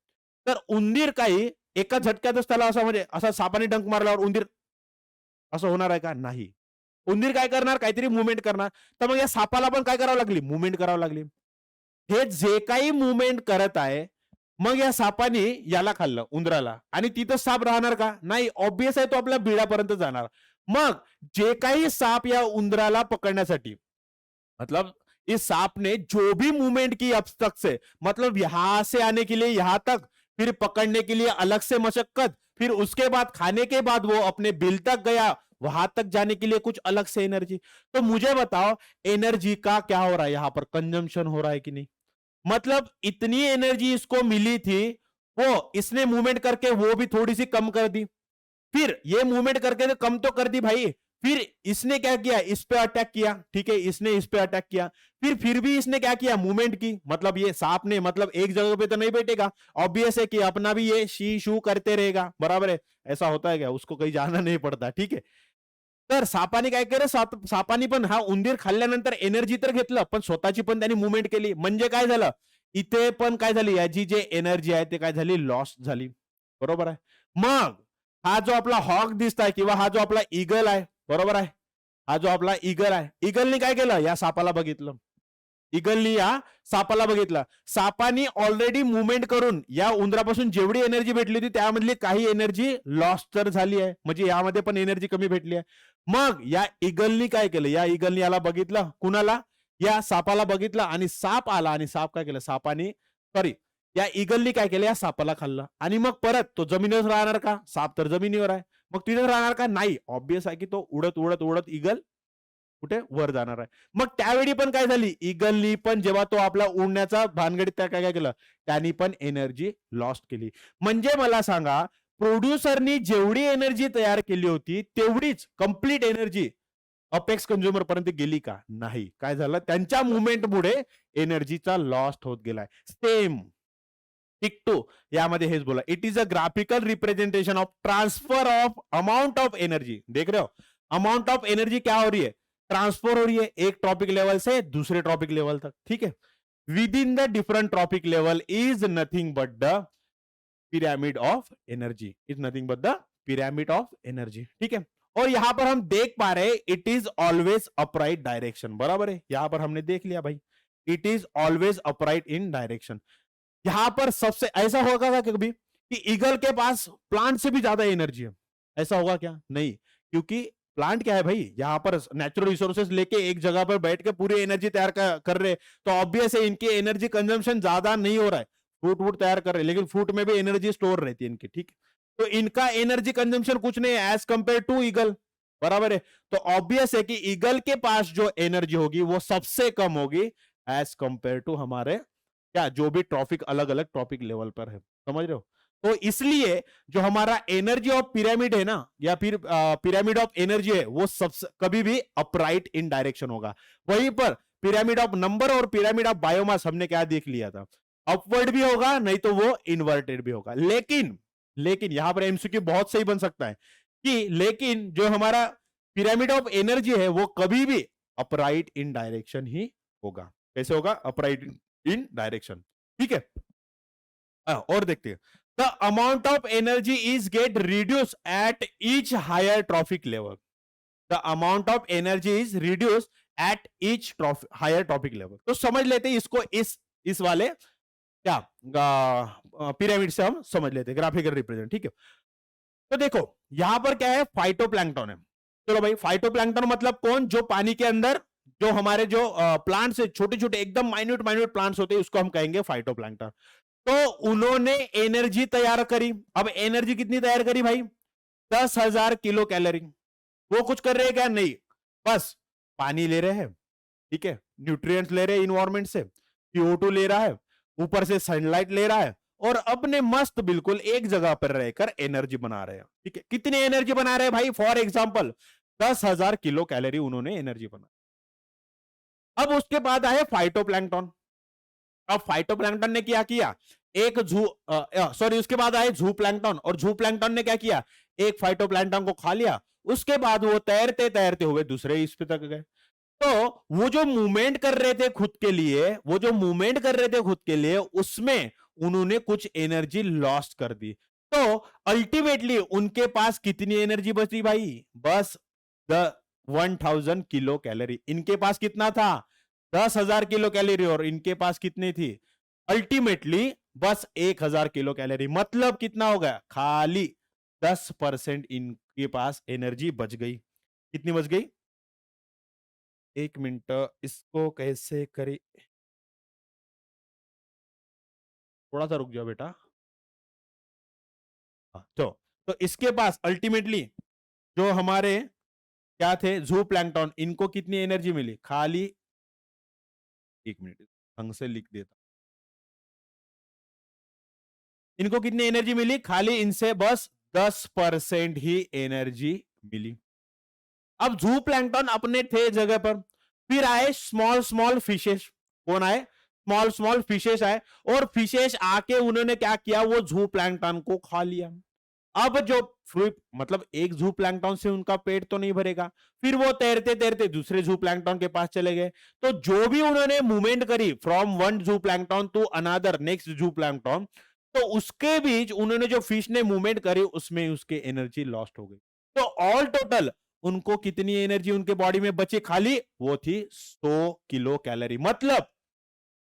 S1: तर उंदीर काही एका झटक्यातच त्याला असं, म्हणजे असा सापाने डंक मारल्यावर उंदीर असं होणार आहे का? नाही. उंदीर काय करणार? काहीतरी मुवमेंट करणार. तर मग या सापाला पण काय करावं लागली? मुवमेंट करावं लागली. हे जे काही मुवमेंट करत आहे, मग या सापाने याला खाल्लं, उंदराला, आणि तिथं साप राहणार का? नाही. ऑब्वियस आहे, तो आपल्या बिळापर्यंत जाणार. मग जे काही साप या उंदराला पकडण्यासाठी, मतलब इस सांप ने जो भी मूवमेंट की अब तक से, मतलब यहां से आने के लिए यहां तक, फिर पकड़ने के लिए अलग से मशक्कत, फिर उसके बाद खाने के बाद वो अपने बिल तक गया, वहां तक जाने के लिए कुछ अलग से एनर्जी। तो मुझे बताओ, एनर्जी का क्या हो रहा है यहां पर? कंजम्पशन हो रहा है कि नहीं? मतलब इतनी एनर्जी इसको मिली थी, वो इसने मूवमेंट करके वो भी थोड़ी सी कम कर दी, फिर ये मूवमेंट करके तो कम तो कर दी भाई, फिर इसने क्या किया? इस पे अटैक किया, ठीक है, इसने इस पे अटैक किया, फिर भी इसने क्या किया? मूवमेंट की, मतलब ये सांप ने, मतलब एक जगह पे तो नहीं बैठेगा, ऑब्वियस है कि अपना भी ये शी शू करते रहेगा, बराबर है? ऐसा होता है क्या? उसको कहीं जाना नहीं पड़ता, ठीक है. तर सापाने काय केलं? सापाने पण हा उंदीर खाल्ल्यानंतर एनर्जी तर घेतलं, पण स्वतःची पण त्यांनी मुवमेंट केली. म्हणजे काय झालं? इथे पण काय झाली? याची जे एनर्जी आहे ते काय झाली? लॉस झाली. बरोबर आहे? मग हा जो आपला हॉक दिसताय किंवा हा जो आपला ईगल आहे, बरोबर आहे, हा जो आपला ईगल आहे, ईगलने काय केलं? या सापाला बघितलं, ईगलनी या सापाला बघितलं, सापानी ऑलरेडी मुवमेंट करून या उंदरापासून जेवढी एनर्जी भेटली होती त्यामधली काही एनर्जी लॉस तर झाली आहे, म्हणजे यामध्ये पण एनर्जी कमी भेटली आहे. मग या ईगलनी काय केलं? या ईगलनी याला बघितलं, कुणाला? या सापाला बघितलं, आणि साप आला, आणि साप काय केलं? सापाने, सॉरी, या ईगलनी काय केलं? या सापाला खाल्लं, आणि मग परत तो जमिनीवर राहणार का? साप तर जमिनीवर आहे, मग तिथे राहणार का? नाही. ऑब्वियस आहे की तो उडत उडत उडत ईगल कुठे? वर जाणार आहे. मग त्यावेळी पण काय झाली? ईगलनी पण जेव्हा तो आपला उडण्याचा भानगडीत त्या काय काय केलं? त्यांनी पण एनर्जी लॉस्ट केली. म्हणजे मला सांगा, प्रोड्युसरनी जेवढी एनर्जी तयार केली होती तेवढीच कंप्लीट एनर्जी अपेक्स कंझ्युमर पर्यंत गेली का? नाही. काय झालं? त्यांच्या मुवमेंटमुळे एनर्जीचा लॉस होत गेलाय. सेम टिक टू यामध्ये हेच बोला, it is a graphical representation of transfer of amount of energy. देख रहे हो? अमाउंट ऑफ एनर्जी क्या हो रही है? ट्रांसफर हो रही है एक ट्रॉपिक लेवल से दूसरे ट्रॉपिक लेवल तक, ठीक है, with in the different trophic level is nothing but the pyramid of energy, is nothing but the pyramid of energy, ठीक है. और यहां पर हम देख पा रहे हैं it is always upright direction, बराबर है, यहां पर हमने देख लिया भाई, it is always upright in direction. यहां पर सबसे ऐसा होगा क्या कभी कि ईगल के पास प्लांट से भी ज्यादा एनर्जी है? ऐसा होगा क्या? नहीं, क्योंकि प्लांट क्या है भाई, यहाँ पर नेचुरल रिसोर्सेज लेके एक जगह पर बैठ के पूरी एनर्जी तैयार कर रहे हैं, तो ऑब्वियस है इनकी एनर्जी कंजम्पशन ज्यादा नहीं हो रहा है। फ्रूट वूट तैयार कर रहे हैं, लेकिन फ्रूट में भी एनर्जी स्टोर रहती है इनकी, ठीक है। तो इनका एनर्जी कंजम्पशन कुछ नहीं है एज कंपेयर टू ईगल, बराबर है। तो ऑब्वियस है कि ईगल के पास जो एनर्जी होगी वो सबसे कम होगी एज कंपेयर टू हमारे क्या जो भी ट्रॉफिक अलग अलग ट्रॉपिक लेवल पर है, समझ रहे हो। तो इसलिए जो हमारा एनर्जी ऑफ पिरामिड है ना, या फिर पिरामिड ऑफ एनर्जी है, वो सबसे कभी भी अपराइट इन डायरेक्शन होगा। वहीं पर पिरामिड ऑफ नंबर और पिरामिड ऑफ बायोमास हमने क्या देख लिया था, अपवर्ड भी होगा नहीं तो वो इन्वर्टेड भी होगा। लेकिन लेकिन यहां पर एमसीक्यू बहुत सही बन सकता है कि लेकिन जो हमारा पिरामिड ऑफ एनर्जी है वो कभी भी अपराइट इन डायरेक्शन ही होगा। कैसे होगा, अपराइट इन डायरेक्शन, ठीक है। और देखते हैं, the amount of energy is get reduce at each higher trophic level. The amount of energy is reduce at each higher trophic level. तो समझ लेते हैं इसको, इस वाले क्या पिरामिड से हम समझ लेते हैं, ग्राफिकल रिप्रेजेंट, ठीक है। तो देखो यहां पर क्या है, फाइटोप्लैंक्टन है। चलो भाई, फाइटोप्लैंक्टन मतलब कौन, जो पानी के अंदर जो हमारे जो प्लांट्स है, छोटे छोटे एकदम माइन्यूट माइन्यूट प्लांट्स होते हैं, उसको हम कहेंगे फाइटोप्लैंक्टन। तो उन्होंने एनर्जी तैयार करी। अब एनर्जी कितनी तैयार करी भाई, 10,000 किलो कैलोरी। वो कुछ कर रहे हैं क्या, नहीं, बस पानी ले रहे हैं, ठीक है, न्यूट्रिएंट्स ले रहे हैं इन्वायरमेंट से, CO2 ले रहा है, ऊपर से सनलाइट ले रहा है, और अपने मस्त बिल्कुल एक जगह पर रहकर एनर्जी बना रहे हैं, ठीक है। कितनी एनर्जी बना रहे हैं भाई, फॉर एग्जाम्पल 10,000 किलो कैलोरी उन्होंने एनर्जी बना। अब उसके बाद आए फाइटोप्लैंक्टन। अब फाइटोप्लैंक्टन ने क्या किया, एक उसके बाद आए जू प्लैंक्टन, और जू प्लैंक्टन ने क्या किया, एक फाइटोप्लैंक्टन को खा लिया। उसके बाद वो तैरते तैरते हुए दूसरे इस पे तक गए। तो वो जो मूवमेंट कर रहे थे खुद के लिए, उसमें उन्होंने कुछ एनर्जी लॉस्ट कर दी। तो अल्टीमेटली उनके पास कितनी एनर्जी बची भाई, बस द 1000 किलो कैलोरी। इनके पास कितना था, 10,000 किलो कैलोरी, और इनके पास कितनी थी, अल्टीमेटली बस 1000 किलो कैलोरी। मतलब कितना हो गया, खाली 10% इनके पास एनर्जी बच गई। कितनी बच गई, एक मिनट, इसको कैसे करें, थोड़ा सा रुक जाओ बेटा। तो इसके पास अल्टीमेटली जो हमारे क्या थे, जू प्लैंक्टन, इनको कितनी एनर्जी मिली, खाली, एक मिनट ढंग से लिख देता, इनको कितनी एनर्जी मिली, खाली इनसे बस 10% ही एनर्जी मिली। अब जू प्लैंक्टन अपने थे जगह पर, फिर आए स्मॉल स्मॉल फिशेस। कौन आए, स्मॉल स्मॉल फिशेस आए, और फिशेस आके उन्होंने क्या किया, वो जू प्लैंक्टन को खा लिया। अब जो फ्रूट मतलब एक जू प्लैंक्टन से उनका पेट तो नहीं भरेगा, फिर वो तैरते तैरते दूसरे जू प्लैंक्टन के पास चले गए। तो जो भी उन्होंने मूवमेंट करी फ्रॉम वन जू प्लैंक्टन टू अनदर नेक्स्ट जू प्लैंक्टन, तो उसके बीच उन्होंने जो फिश ने मूवमेंट करी उसमें उसके एनर्जी लॉस्ट हो गई। तो ऑल टोटल उनको कितनी एनर्जी उनके बॉडी में बची, खाली वो थी 100 किलो कैलोरी। मतलब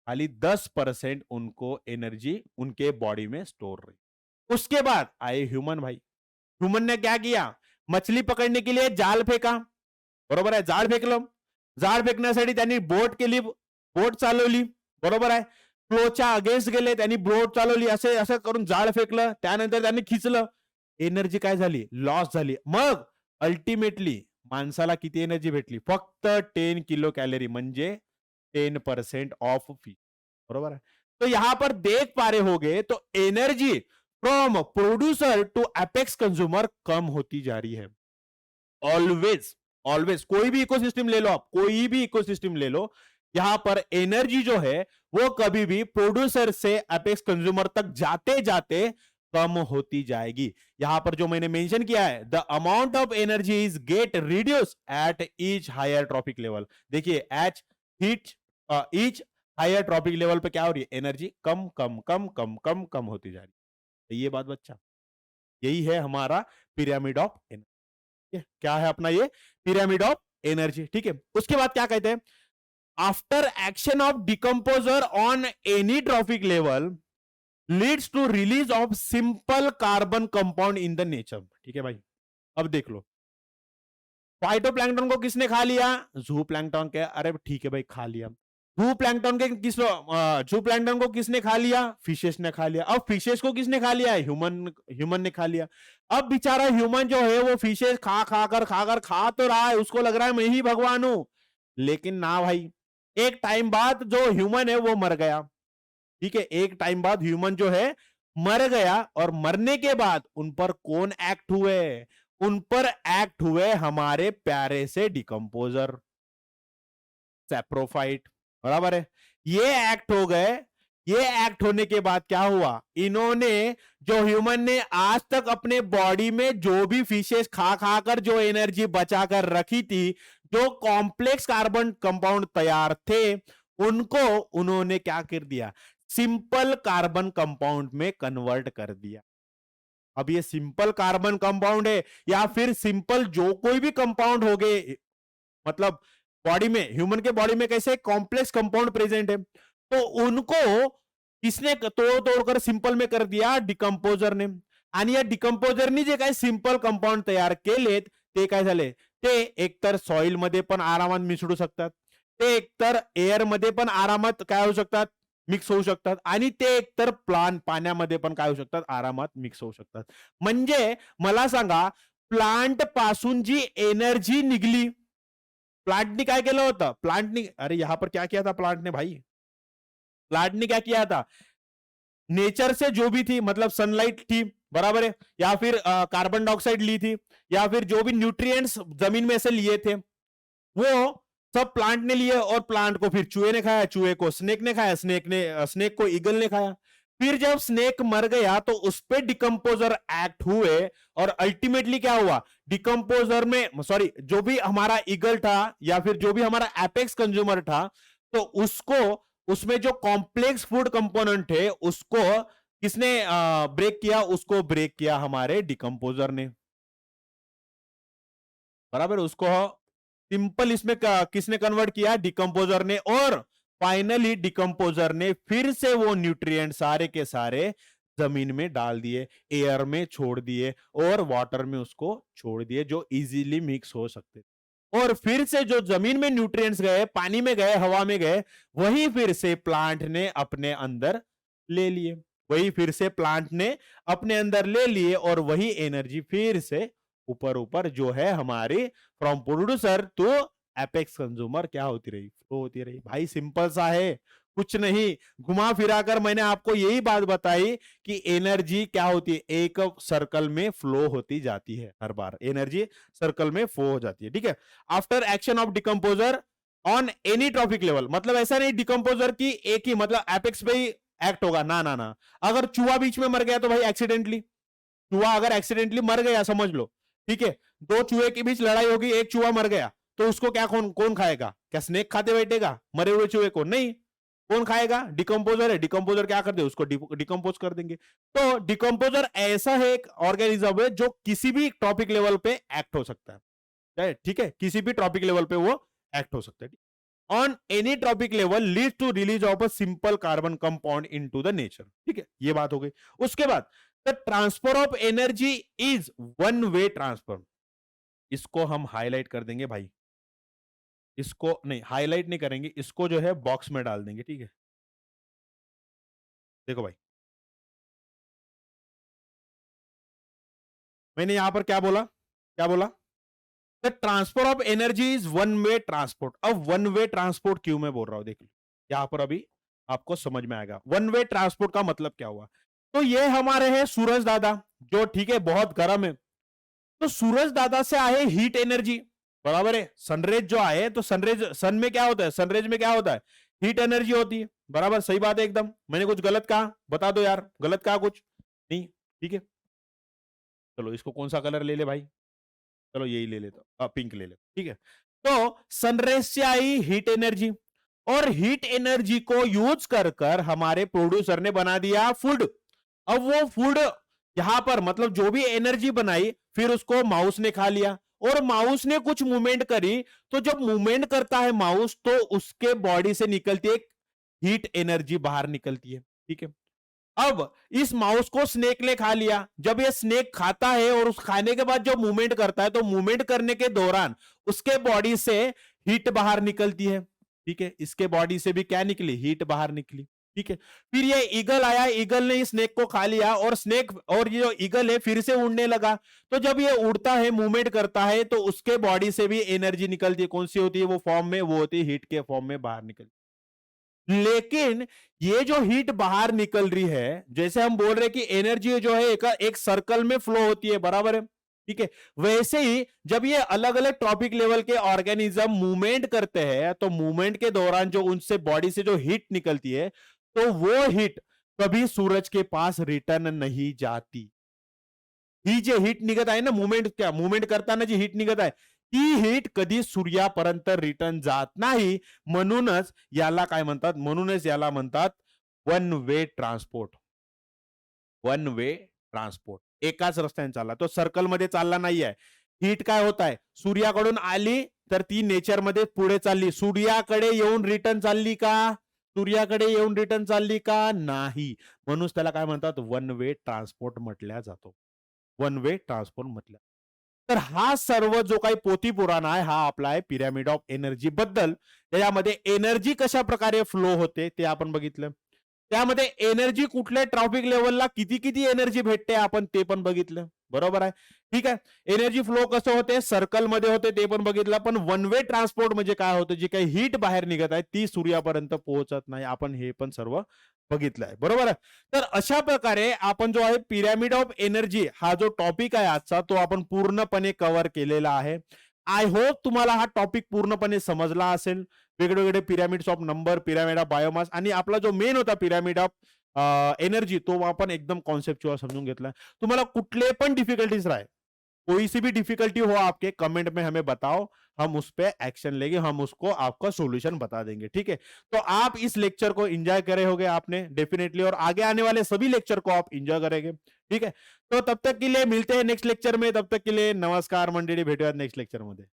S1: खाली 10% उनको एनर्जी उनके बॉडी में स्टोर रही। उसके बाद आए ह्यूमन भाई। ह्यूमन ने क्या किया, मछली पकडणे के लिए जाल फेका, बरोबर आहे, जाळ फेकलं, जाळ फेकण्यासाठी त्यांनी बोट केली, बोट चालवली, बरोबर आहे, फ्लोच्या अगेन्स्ट गेले, त्यांनी बोट चालवली, असे असं करून जाळ फेकलं, त्यानंतर त्यांनी खिचलं, एनर्जी काय झाली, लॉस झाली। मग अल्टिमेटली माणसाला किती एनर्जी भेटली, फक्त 10 किलो कैलोरी, म्हणजे 10% ऑफ फी, बरोबर है। तो यहां पर देख पा रहे होगे, तो energy from producer to apex consumer कम होती जा रही है। ऑलवेज ऑलवेज कोई भी इकोसिस्टम ले लो आप, कोई भी इकोसिस्टम ले लो, यहां पर एनर्जी जो है वो कभी भी प्रोड्यूसर से एपेक्स कंज्यूमर तक जाते जाते कम होती जाएगी। यहां पर जो मैंने मेंशन किया है, the amount of energy is get reduce at each higher trophic level. देखिए each heat each higher trophic level पे क्या हो रही है, एनर्जी कम कम कम कम कम कम होती जा रही है। ये बात बच्चा, यही है हमारा पिरामिड ऑफ एनर्जी। क्या है अपना ये पिरामिड ऑफ एनर्जी, ठीक है। उसके बाद क्या कहते हैं, after action of decomposer on any trophic level leads to release of simple carbon compound in the nature. ठीक है भाई, अब देख लो, फाइटोप्लैंक्टन को किसने खा लिया? जू प्लैंक्टन के, अरे ठीक है भाई खा लिया। जू प्लैंक्टन के किस जू प्लैंक्टन को किसने खा लिया? फिशेस ने खा लिया। अब फिशेस को किसने खा लिया? ह्यूमन ने खा लिया। अब बेचारा ह्यूमन जो है वो फिशेस खा तो रहा है, उसको लग रहा है मैं ही भगवान हूं। लेकिन ना भाई, एक टाइम बाद जो ह्यूमन है वो मर गया। ठीक है, एक टाइम बाद ह्यूमन जो है मर गया, और मरने के बाद उन पर कौन एक्ट हुए? उन पर एक्ट हुए हमारे प्यारे से डिकम्पोजर, सैप्रोफाइट। बराबर है, ये एक्ट हो गए। ये एक्ट होने के बाद क्या हुआ? इन्होंने, जो ह्यूमन ने आज तक अपने बॉडी में जो भी फिशेस खा खाकर जो एनर्जी बचा कर रखी थी, जो कॉम्प्लेक्स कार्बन कंपाउंड तैयार थे, उनको उन्होंने क्या कर दिया? सिंपल कार्बन कंपाउंड में कन्वर्ट कर दिया। अब ये सिंपल कार्बन कंपाउंड है या फिर सिंपल जो कोई भी कंपाउंड हो गए, मतलब बॉडी में, ह्यूमन के बॉडी में कैसे कॉम्प्लेक्स कंपाउंड प्रेजेंट है, तो उनको किसने तोड़ तोड़कर सिंपल में कर दिया? डिकम्पोजर ने। आणि या डिकम्पोजरनी जे काही सिंपल कंपाउंड तयार केलेत ते काय झाले? ते एकतर सॉइल मध्ये पण आरामात मिसळू शकतात, ते एकतर एअर मध्ये पण आरामात काय होऊ शकतात? मिक्स होऊ शकतात, आणि ते एकतर पाण्यामध्ये पण काय होऊ शकतात? आरामात मिक्स होऊ शकतात. म्हणजे मला सांगा, प्लांट पासून जी एनर्जी निघली, प्लांटनी काय केलं होतं? प्लांटनी, अरे यहां पर क्या किया था प्लांट ने भाई? प्लांट ने क्या किया था? नेचर से जो भी थी, मतलब सनलाइट थी, बराबर है, या फिर कार्बन डाइऑक्साइड ली थी, या फिर जो भी न्यूट्रिएंट्स जमीन में से लिए थे, वो सब प्लांट ने लिए, और प्लांट को फिर चूहे ने खाया, चूहे को स्नेक ने खाया, स्नेक को ईगल ने खाया। फिर जब स्नेक मर गया तो उस पे डिकम्पोजर एक्ट हुए, और अल्टीमेटली क्या हुआ? डिकम्पोजर में, सॉरी, जो भी हमारा ईगल था या फिर जो भी हमारा एपेक्स कंज्यूमर था, तो उसको, उसमें जो कॉम्प्लेक्स फूड कंपोनेंट है उसको किसने ब्रेक किया? उसको ब्रेक किया हमारे डिकम्पोजर ने। बराबर, उसको सिंपल इसमें किसने कन्वर्ट किया? डिकम्पोजर ने। और फाइनली डिकम्पोजर ने फिर से वो न्यूट्रिएंट सारे के सारे जमीन में डाल दिए, एयर में छोड़ दिए, और वाटर में उसको छोड़ दिए, जो इजीली मिक्स हो सकते। और फिर से जो जमीन में न्यूट्रिएंट्स गए, पानी में गए, हवा में गए, वही फिर से प्लांट ने अपने अंदर ले लिए, वही फिर से प्लांट ने अपने अंदर ले लिए, और वही एनर्जी फिर से ऊपर ऊपर जो है हमारी, from producer to apex consumer, क्या होती रही? फ्लो होती रही। भाई सिंपल सा है, कुछ नहीं, घुमा फिराकर मैंने आपको यही बात बताई कि एनर्जी क्या होती है? एक सर्कल में फ्लो होती जाती है, हर बार एनर्जी सर्कल में फ्लो हो जाती है। ठीक है, after action of decomposer on any trophic level, मतलब ऐसा नहीं डिकम्पोजर की एक ही, मतलब एपेक्स पे ही एक्ट होगा, ना ना ना। अगर चूहा बीच में मर गया तो भाई एक्सीडेंटली, चूहा अगर एक्सीडेंटली मर गया, समझ लो, ठीक है, दो चूहे के बीच लड़ाई होगी, एक चूहा मर गया, तो उसको क्या, कौन कौन खाएगा? क्या स्नेक खाते बैठेगा मरे हुए चूहे को? नहीं, कौन खाएगा? डिकम्पोजर है, डिकम्पोजर क्या कर दे? उसको डिकम्पोज कर देंगे। तो डिकम्पोजर ऐसा है एक ऑर्गेनिज्म है जो किसी भी टॉपिक लेवल पे एक्ट हो सकता है, ठीक है, किसी भी टॉपिक लेवल पे वो एक्ट हो सकता है। On any topic level lead to release of a simple carbon compound into the nature. ठीक है, ये बात हो गई। उसके बाद the transfer of energy is one way transfer. इसको हम हाईलाइट कर देंगे भाई, इसको नहीं हाईलाइट नहीं करेंगे, इसको जो है बॉक्स में डाल देंगे। ठीक है, देखो भाई, मैंने यहां पर क्या बोला? क्या बोला? The transfer of energy is one way transport. अब वन वे ट्रांसपोर्ट क्यों मैं बोल रहा हूं, देख लो यहां पर, अभी आपको समझ में आएगा वन वे ट्रांसपोर्ट का मतलब क्या हुआ। तो ये हमारे हैं सूरज दादा, जो ठीक है बहुत गर्म है, तो सूरज दादा से आए हीट एनर्जी, बराबर है, सनरेज जो आए, तो सनरेज, सन में क्या होता है? सनरेज में क्या होता है? हीट एनर्जी होती है, बराबर, सही बात है एकदम। मैंने कुछ गलत कहा? बता दो यार, गलत कहा कुछ? नहीं, ठीक है, चलो इसको कौन सा कलर ले ले भाई? चलो यही ले लेता, पिंक ले ले, ठीक है। तो सनरेज से आई हीट एनर्जी, और हीट एनर्जी को यूज कर कर हमारे प्रोड्यूसर ने बना दिया फूड। अब वो फूड यहां पर, मतलब जो भी एनर्जी बनाई, फिर उसको माउस ने खा लिया, और माउस ने कुछ मूवमेंट करी, तो जब मूवमेंट करता है माउस, तो उसके बॉडी से निकलती है एक हीट एनर्जी बाहर निकलती है। ठीक है, अब इस माउस को स्नेक ने खा लिया। जब ये स्नेक खाता है और उस खाने के बाद जो मूवमेंट करता है, तो मूवमेंट करने के दौरान उसके बॉडी से हीट बाहर निकलती है। ठीक है, इसके बॉडी से भी क्या निकली? हीट बाहर निकली। ठीक है, फिर ये ईगल आया, ईगल ने इस स्नेक को खा लिया और स्नेक और ये जो ईगल है फिर से उड़ने लगा। तो जब ये उड़ता है, मूवमेंट करता है, तो उसके बॉडी से भी एनर्जी निकलती है। कौन सी होती है वो फॉर्म में? वो होती है हीट के फॉर्म में बाहर निकलती। लेकिन ये जो हीट बाहर निकल रही है, जैसे हम बोल रहे हैं कि एनर्जी जो है एक सर्कल में फ्लो होती है, बराबर है? ठीक है, वैसे ही जब ये अलग अलग ट्रॉपिक लेवल के ऑर्गेनिज्म मूवमेंट करते हैं, तो मूवमेंट के दौरान जो उनसे बॉडी से जो हीट निकलती है, तो वो हीट कभी सूरज के पास रिटर्न नहीं जाती। ही जे हीट निघत आहे ना, मूवमेंट करताना जी हीट निघत आहे, ती हीट कधी सूर्यापर्यंत रिटर्न जात नाही. म्हणूनच याला काय म्हणतात? म्हणूनच याला म्हणतात one way transport. One way transport. एकाच रस्त्याने चालला, तो सर्कल मध्ये चालला नाहीये. हीट काय होत आहे? सूर्याकडून आली तर ती नेचर मध्ये पुढे चालली. सूर्याकडे येऊन रिटर्न चालली का? सूर्याकडे येऊन रिटर्न चालली का? नाही. म्हणून त्याला काय म्हणतात? वन वे ट्रान्सपोर्ट म्हटल्या जातो. वन वे ट्रान्सपोर्ट म्हटलं. तर हा सर्व जो काही पोथी पुराण आहे, हा आपला आहे पिरॅमिड ऑफ एनर्जी बद्दल. त्याच्यामध्ये एनर्जी कशा प्रकारे फ्लो होते ते आपण बघितलं. त्यामध्ये एनर्जी कुठल्या ट्रॉपिक लेवलला किती किती एनर्जी भेटते आपण ते पण बघितलं. बरोबर आहे? ठीक आहे. एनर्जी फ्लो कसं होते? सर्कल मध्ये होते ते पण बघितलं. पण वन वे ट्रान्सपोर्ट म्हणजे काय होतं? जी काही हीट बाहेर निघत आहे ती सूर्यापर्यंत पोहोचत नाही. आपण हे पण सर्व बघितलंय. बरोबर आहे? तर अशा प्रकारे आपण जो आहे पिरॅमिड ऑफ एनर्जी हा जो टॉपिक आहे आजचा, तो आपण पूर्णपणे कव्हर केलेला आहे. आय होप तुम्हाला हा टॉपिक पूर्णपणे समजला असेल. वेगवेगळे pyramids of number, pyramid of biomass आणि आपला जो मेन होता पिरॅमिड ऑफ एनर्जी, तो आपण एकदम कॉन्सेप्च्युअल समजून घेतला. तुम्हाला कुठले पण डिफिकल्टीज राहे, कोई सी भी डिफिकल्टी हो आपके, कमेंट में हमें बताओ, हम उस पे एक्शन लेंगे, हम उसको आपका सॉल्यूशन बता देंगे. ठीक है, तो आप इस लेक्चर को एंजॉय करे होगे आपने डेफिनेटली, और आगे आने वाले सभी लेक्चर को आप एंजॉय करेंगे. ठीक है, तो तब तक के लिए मिलते हैं नेक्स्ट लेक्चर में. तब तक के लिए नमस्कार मंडळी, भेटूयात नेक्स्ट लेक्चर मध्ये.